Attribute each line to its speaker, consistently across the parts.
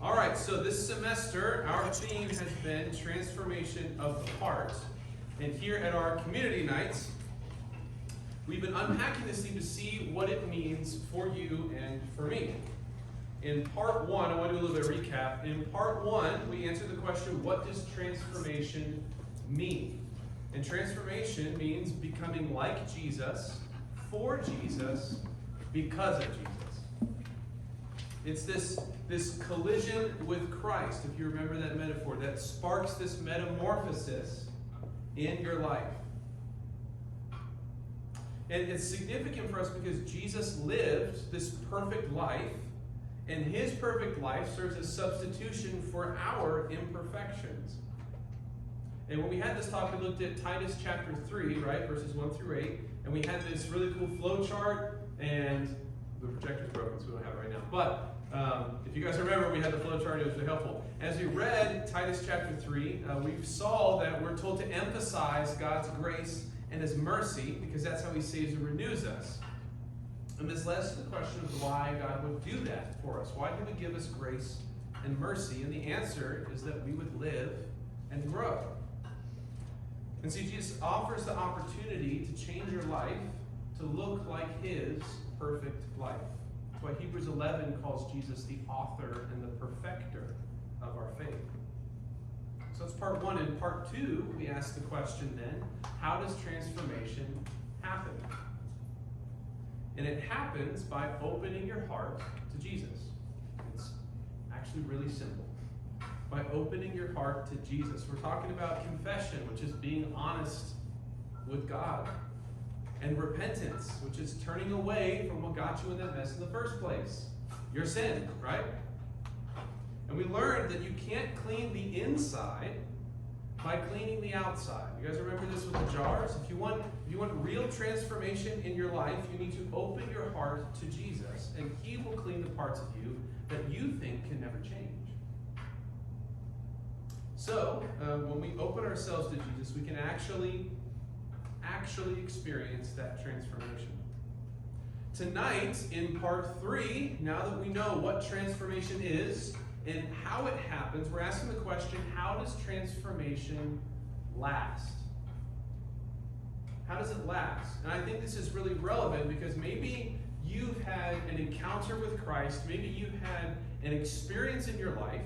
Speaker 1: All right, so this semester, our theme has been transformation of the heart. And here at our community nights, we've been unpacking this theme to see what it means for you and for me. In part one, I want to do a little bit of recap. In part one, we answered the question, what does transformation mean? And transformation means becoming like Jesus, for Jesus, because of Jesus. It's this collision with Christ, if you remember that metaphor, that sparks this metamorphosis in your life. And it's significant for us because Jesus lived this perfect life, and his perfect life serves as substitution for our imperfections. And when we had this talk, we looked at Titus chapter 3, right, verses 1 through 8, and we had this really cool flow chart, and the projector's broken, so we don't have it right now. But if you guys remember, we had the flow chart. It was really helpful. As we read Titus chapter 3, we saw that we're told to emphasize God's grace and his mercy because that's how he saves and renews us. And this led us to the question of why God would do that for us. Why he would give us grace and mercy. And the answer is that we would live and grow. And see, Jesus offers the opportunity to change your life to look like his perfect life. That's why Hebrews 11 calls Jesus the author and the perfecter of our faith. So that's part one. In part two, we ask the question then, how does transformation happen? And it happens by opening your heart to Jesus. It's actually really simple. By opening your heart to Jesus. We're talking about confession, which is being honest with God. And repentance, which is turning away from what got you in that mess in the first place. Your sin, right? And we learned that you can't clean the inside by cleaning the outside. You guys remember this with the jars? If you want real transformation in your life, you need to open your heart to Jesus, and he will clean the parts of you that you think can never change. So, when we open ourselves to Jesus, we can actually experience that transformation. Tonight, in part 3, now that we know what transformation is and how it happens, we're asking the question, how does transformation last? How does it last? And I think this is really relevant because maybe you've had an encounter with Christ, maybe you've had an experience in your life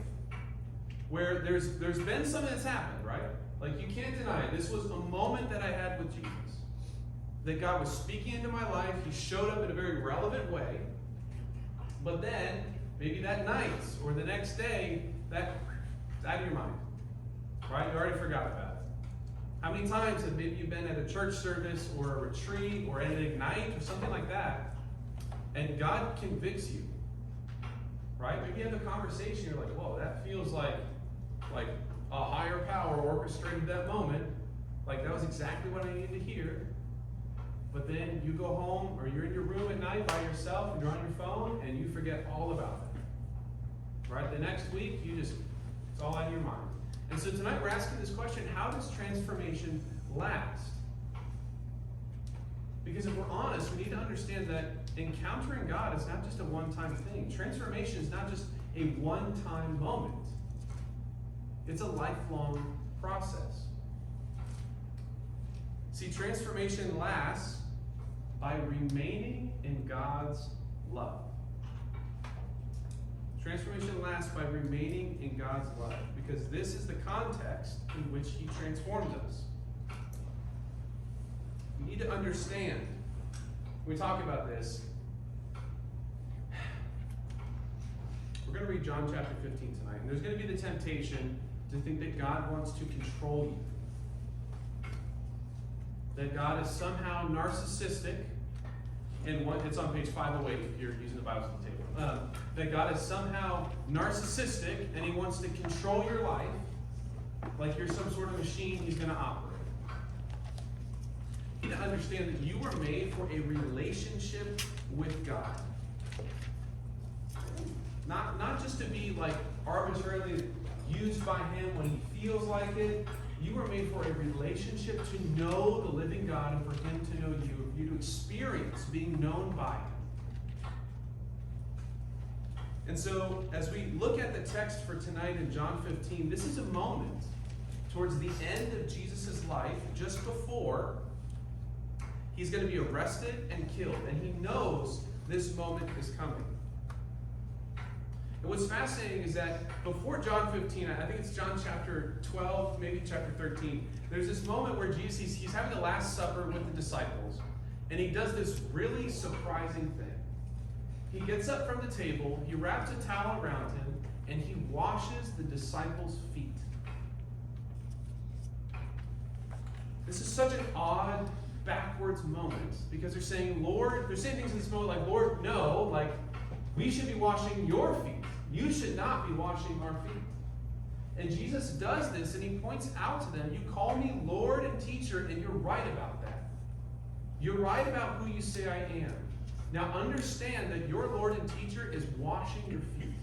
Speaker 1: where there's been something that's happened, right? Like, you can't deny it. This was a moment that I had with Jesus. That God was speaking into my life. He showed up in a very relevant way. But then, maybe that night or the next day, that's out of your mind. Right? You already forgot about it. How many times have maybe you've been at a church service or a retreat or at an Ignite or something like that, and God convicts you? Right? Maybe you have a conversation, you're like, whoa, that feels like a higher power orchestrated that moment. Like, that was exactly what I needed to hear. But then you go home, or you're in your room at night by yourself, and you're on your phone, and you forget all about it. Right? The next week, it's all out of your mind. And so tonight we're asking this question, how does transformation last? Because if we're honest, we need to understand that encountering God is not just a one-time thing. Transformation is not just a one-time moment. It's a lifelong process. See, transformation lasts by remaining in God's love. Transformation lasts by remaining in God's love, because this is the context in which he transforms us. We need to understand, when we talk about this, we're going to read John chapter 15 tonight, and there's going to be the temptation to think that God wants to control you. That God is somehow narcissistic, and it's on page 508 if you're using the Bibles on the table. That God is somehow narcissistic, and he wants to control your life like you're some sort of machine he's going to operate. You need to understand that you were made for a relationship with God. Not just to be like arbitrarily used by him when he feels like it. You were made for a relationship to know the living God and for him to know you, for you to experience being known by him. And so, as we look at the text for tonight in John 15, this is a moment towards the end of Jesus' life, just before he's going to be arrested and killed. And he knows this moment is coming. And what's fascinating is that before John 15, I think it's John chapter 12, maybe chapter 13, there's this moment where Jesus, he's having the Last Supper with the disciples, and he does this really surprising thing. He gets up from the table, he wraps a towel around him, and he washes the disciples' feet. This is such an odd, backwards moment, because they're saying, Lord, they're saying things in this moment like, Lord, no, like, we should be washing your feet. You should not be washing our feet. And Jesus does this, and he points out to them, you call me Lord and teacher, and you're right about that. You're right about who you say I am. Now understand that your Lord and teacher is washing your feet.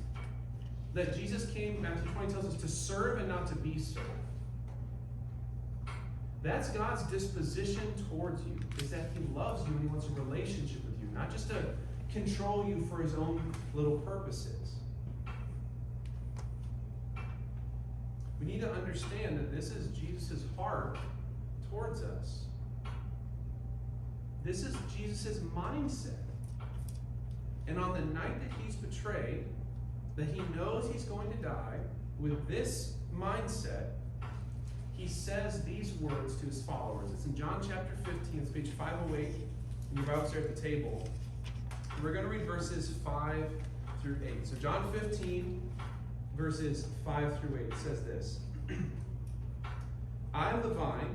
Speaker 1: That Jesus came, Matthew 20 tells us, to serve and not to be served. That's God's disposition towards you, is that he loves you and he wants a relationship with you, not just to control you for his own little purposes. We need to understand that this is Jesus' heart towards us. This is Jesus' mindset. And on the night that he's betrayed, that he knows he's going to die, with this mindset, he says these words to his followers. It's in John chapter 15, it's page 508, in your Bibles there at the table. We're going to read verses 5 through 8. So John 15, verses 5 through 8, it says this. I am the vine,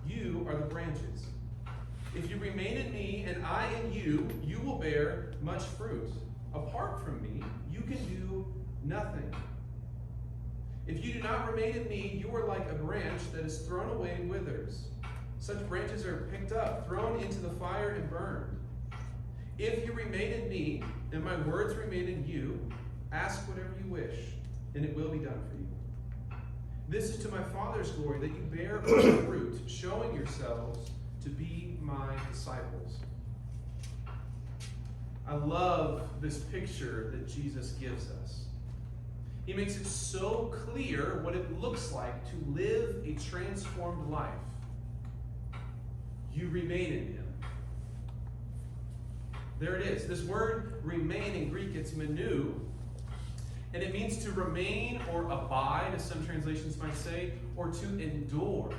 Speaker 1: you are the branches. If you remain in me and I in you, you will bear much fruit. Apart from me, you can do nothing. If you do not remain in me, you are like a branch that is thrown away and withers. Such branches are picked up, thrown into the fire, and burned. If you remain in me, and my words remain in you, ask whatever you wish, and it will be done for you. This is to my Father's glory, that you bear much fruit, showing yourselves to be my disciples. I love this picture that Jesus gives us. He makes it so clear what it looks like to live a transformed life. You remain in him. There it is. This word remain in Greek, it's menu. And it means to remain or abide, as some translations might say, or to endure.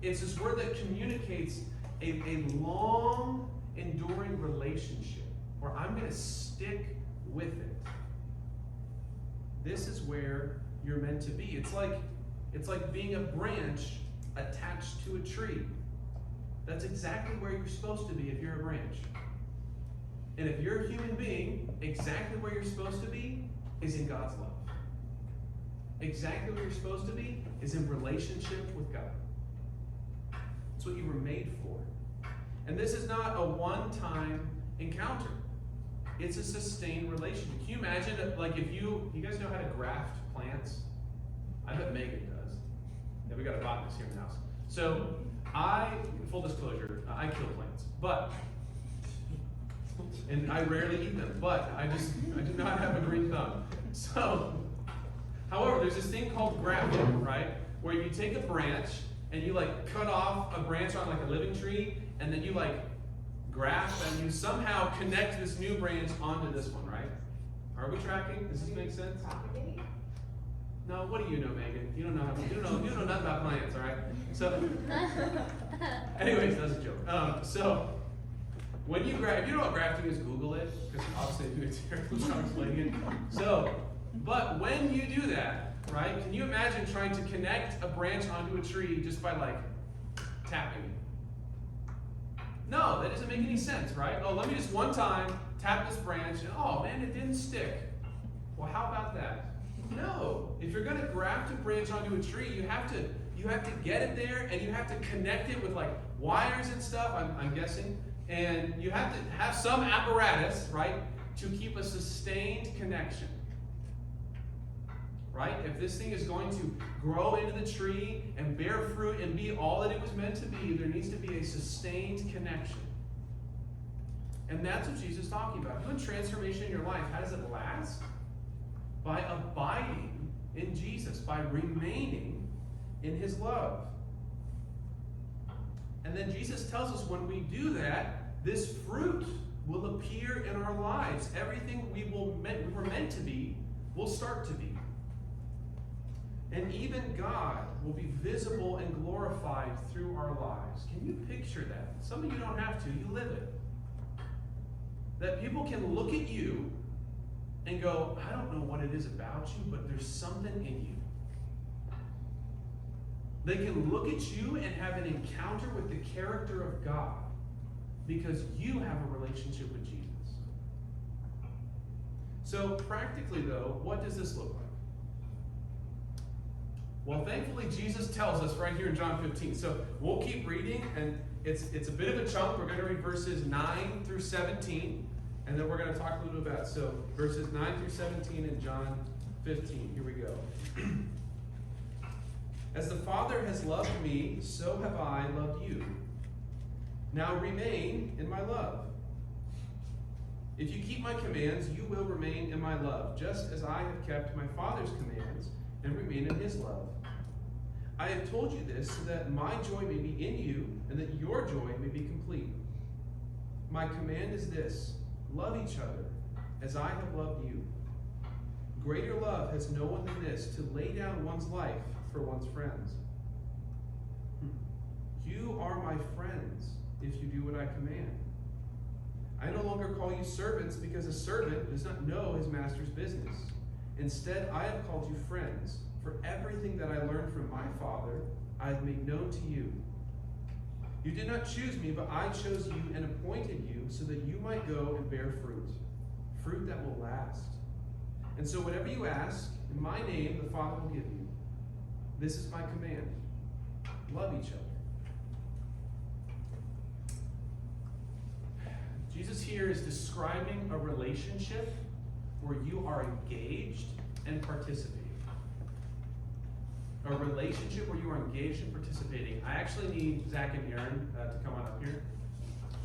Speaker 1: It's this word that communicates a long, enduring relationship, where I'm going to stick with it. This is where you're meant to be. It's like being a branch attached to a tree. That's exactly where you're supposed to be if you're a branch. And if you're a human being, exactly where you're supposed to be is in God's love. Exactly where you're supposed to be is in relationship with God. That's what you were made for. And this is not a one-time encounter. It's a sustained relationship. Can you imagine, like, if you guys know how to graft plants? I bet Megan does. Yeah, we got a botanist here in the house. So, full disclosure, I kill plants. And I rarely eat them, but I do not have a green thumb. So, however, there's this thing called grafting, right? Where you take a branch and you cut off a branch on a living tree, and then you graft and you somehow connect this new branch onto this one, right? Are we tracking? Does this make sense? No, what do you know, Megan? You don't know nothing about plants, all right? So, anyways, that's a joke. So, when you if you know what grafting is, Google it, because obviously I'm doing a terrible job explaining it. So, but when you do that, right, can you imagine trying to connect a branch onto a tree just by tapping it? No, that doesn't make any sense, right? Oh, let me just one time tap this branch, and oh man, it didn't stick. Well, how about that? No, if you're going to graft a branch onto a tree, you have to get it there, and you have to connect it with wires and stuff. I'm guessing. And you have to have some apparatus, right, to keep a sustained connection. Right? If this thing is going to grow into the tree and bear fruit and be all that it was meant to be, there needs to be a sustained connection. And that's what Jesus is talking about. You want transformation in your life. How does it last? By abiding in Jesus, by remaining in his love. And then Jesus tells us when we do that, this fruit will appear in our lives. Everything we were meant to be will start to be. And even God will be visible and glorified through our lives. Can you picture that? Some of you don't have to, you live it. That people can look at you and go, I don't know what it is about you, but there's something in you. They can look at you and have an encounter with the character of God because you have a relationship with Jesus. So practically though, what does this look like? Well, thankfully Jesus tells us right here in John 15. So we'll keep reading, and it's a bit of a chunk. We're going to read verses 9 through 17, and then we're going to talk a little bit about it. So verses 9 through 17 in John 15. Here we go. As the Father has loved me, so have I loved you. Now remain in my love. If you keep my commands, you will remain in my love, just as I have kept my Father's commands and remain in his love. I have told you this so that my joy may be in you and that your joy may be complete. My command is this: love each other as I have loved you. Greater love has no one than this, to lay down one's life for one's friends. You are my friends if you do what I command. I no longer call you servants, because a servant does not know his master's business. Instead, I have called you friends, for everything that I learned from my Father I have made known to you. You did not choose me, but I chose you and appointed you so that you might go and bear fruit, fruit that will last. And so whatever you ask, in my name the Father will give you. This is my command: love each other. Jesus here is describing a relationship where you are engaged and participating. A relationship where you are engaged and participating. I actually need Zach and Aaron to come on up here.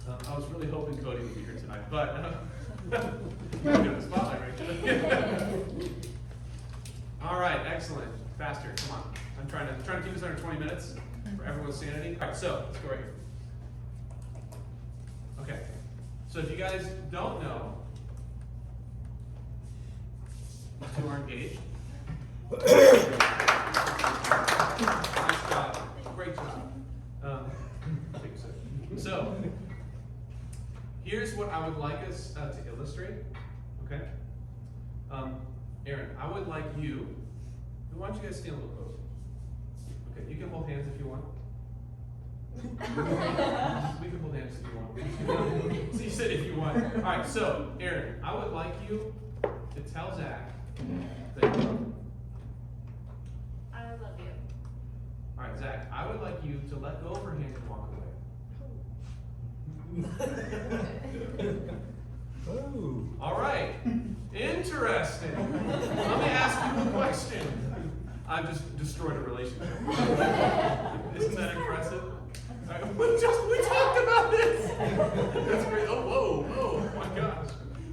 Speaker 1: I was really hoping Cody would be here tonight, but we're doing the spotlight right there. All right, excellent. Faster, come on. I'm trying to keep this under 20 minutes for everyone's sanity. All right, so let's go right here. Okay. So if you guys don't know, you are engaged. Nice job. Great job. So here's what I would like us to illustrate. Okay? Aaron, I would like you. Why don't you guys stand a little closer? Okay, you can hold hands if you want. We can hold hands if you want. So you said if you want. All right, so Aaron, I would like you to tell Zach that you love him.
Speaker 2: I love you.
Speaker 1: All right, Zach, I would like you to let go of her hand and walk away.
Speaker 3: Oh.
Speaker 1: All right, interesting. Let me ask you a question. I've just destroyed a relationship. Isn't that impressive? Right, we talked about this. That's great. Oh, my gosh.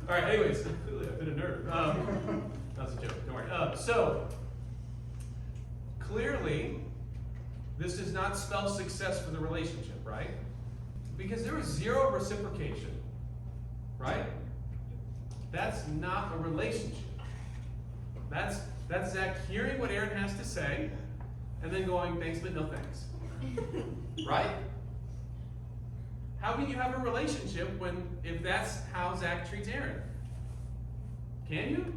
Speaker 1: All right, anyways, clearly I've been a nerd. That was a joke, don't worry. So, clearly, this does not spell success for the relationship, right? Because there was zero reciprocation, right? That's not a relationship. That's Zach hearing what Aaron has to say, and then going, thanks, but no thanks. Right? How can you have a relationship if that's how Zach treats Aaron? Can you?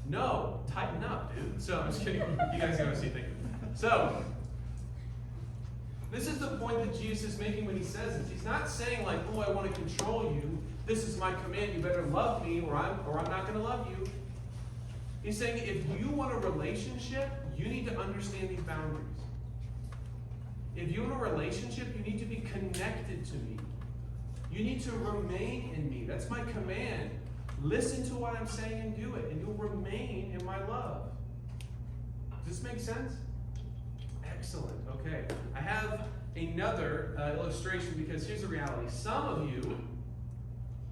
Speaker 1: No. Tighten up, dude. So I'm just kidding. You guys gotta see things. So this is the point that Jesus is making when he says this. He's not saying like, oh, I want to control you. This is my command. You better love me, or I'm not going to love you. He's saying if you want a relationship, you need to understand these boundaries. If you want a relationship, you need to be connected to me. You need to remain in me. That's my command. Listen to what I'm saying and do it, and you'll remain in my love. Does this make sense? Excellent. Okay. I have another illustration, because here's the reality. Some of you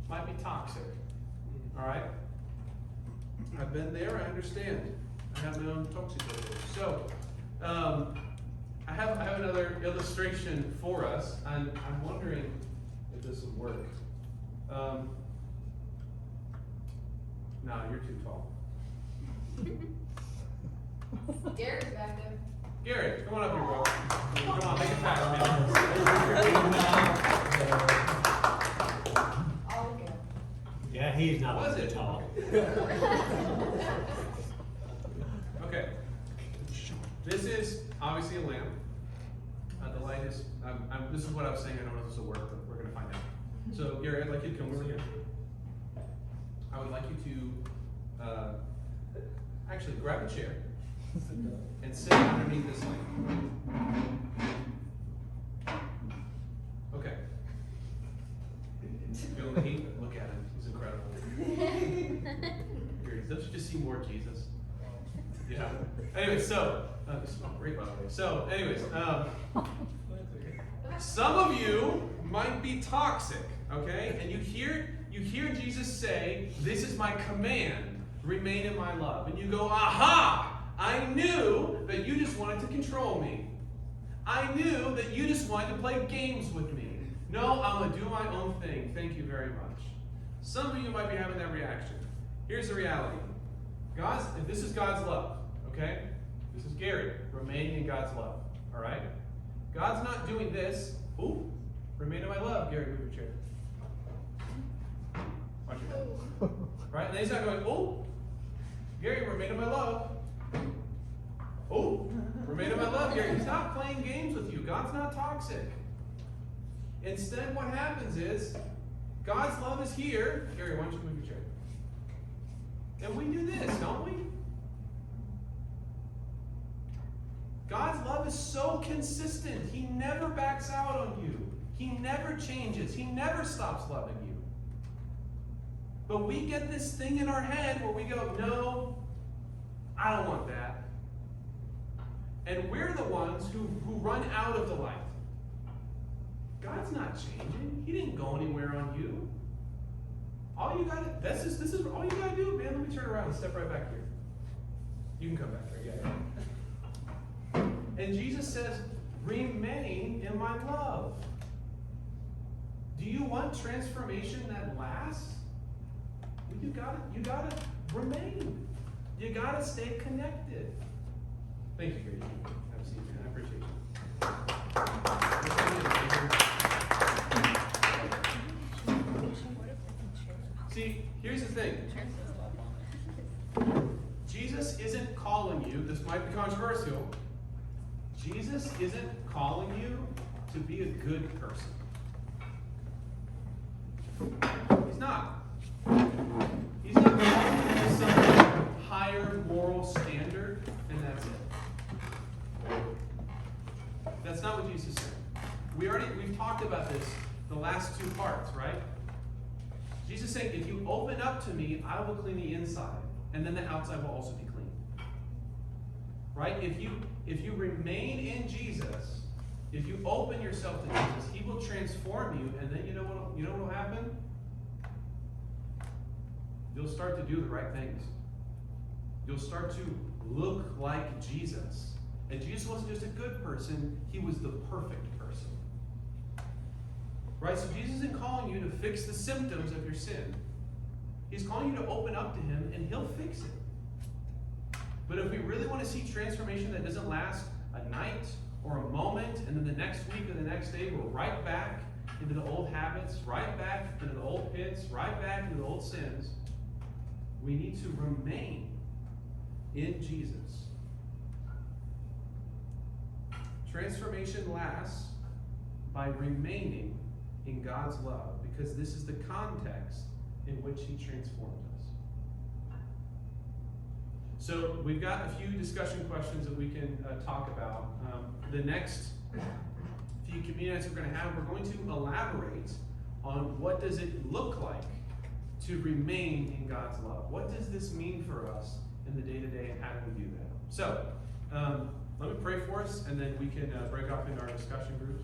Speaker 1: might be toxic. All right? I've been there, I understand. I have my own toxic days. So, I have another illustration for us, and I'm wondering if this will work. No, you're too tall.
Speaker 2: Garrett's back there.
Speaker 1: Garrett, come on up here, bro. Come on, make it fast, man.
Speaker 2: I'll go.
Speaker 3: Yeah, he's not
Speaker 1: Was it?
Speaker 3: tall.
Speaker 1: Okay. This is obviously a lamp. The light is, this is what I was saying. I don't know if this will work, but we're going to find out. So, Gary, I'd like you to come over here. I would like you to actually grab a chair and sit underneath this lamp. Okay. Feel the heat? Look at him. He's incredible. Gary, don't you just see more Jesus? Yeah. Anyway, so, this smells great, by the way. So, anyways, some of you might be toxic, okay? And you hear Jesus say, "This is my command, remain in my love." And you go, "Aha! I knew that you just wanted to control me. I knew that you just wanted to play games with me. No, I'm going to do my own thing. Thank you very much." Some of you might be having that reaction. Here's the reality. This is God's love, okay? This is Gary, remaining in God's love, all right? God's not doing this. Ooh, remain in my love. Gary, move your chair. Watch your head. Right? And then he's not going, "Oh, Gary, remain in my love. Oh, remain in my love, Gary." He's not playing games with you. God's not toxic. Instead, what happens is, God's love is here. Gary, why don't you move your chair? And we do this, don't we? God's love is so consistent. He never backs out on you. He never changes. He never stops loving you. But we get this thing in our head where we go, "No, I don't want that." And we're the ones who run out of the light. God's not changing. He didn't go anywhere on you. All you gotta, this is all you gotta do, man. Let me turn around and step right back here. You can come back there, yeah. And Jesus says, "Remain in my love." Do you want transformation that lasts? Well, you gotta remain. You gotta stay connected. Thank you, Gary. Have a seat, man. I appreciate you. See, here's the thing. Jesus isn't calling you, this might be controversial, Jesus isn't calling you to be a good person. He's not. He's not calling you to some higher moral standard, and that's it. That's not what Jesus said. We've talked about this the last two parts, right? Jesus is saying, if you open up to me, I will clean the inside, and then the outside will also be clean. Right? If you remain in Jesus, if you open yourself to Jesus, He will transform you, and then you know what will happen? You'll start to do the right things. You'll start to look like Jesus. And Jesus wasn't just a good person, He was the perfect person. Right? So Jesus isn't calling you to fix the symptoms of your sin. He's calling you to open up to Him, and He'll fix it. But if we really want to see transformation that doesn't last a night or a moment, and then the next week or the next day we're right back into the old habits, right back into the old pits, right back into the old sins, we need to remain in Jesus. Transformation lasts by remaining in God's love, because this is the context in which He transforms us. So we've got a few discussion questions that we can talk about. The next few community nights we're going to have, we're going to elaborate on what does it look like to remain in God's love. What does this mean for us in the day-to-day, and how do we do that? So let me pray for us, and then we can break off into our discussion groups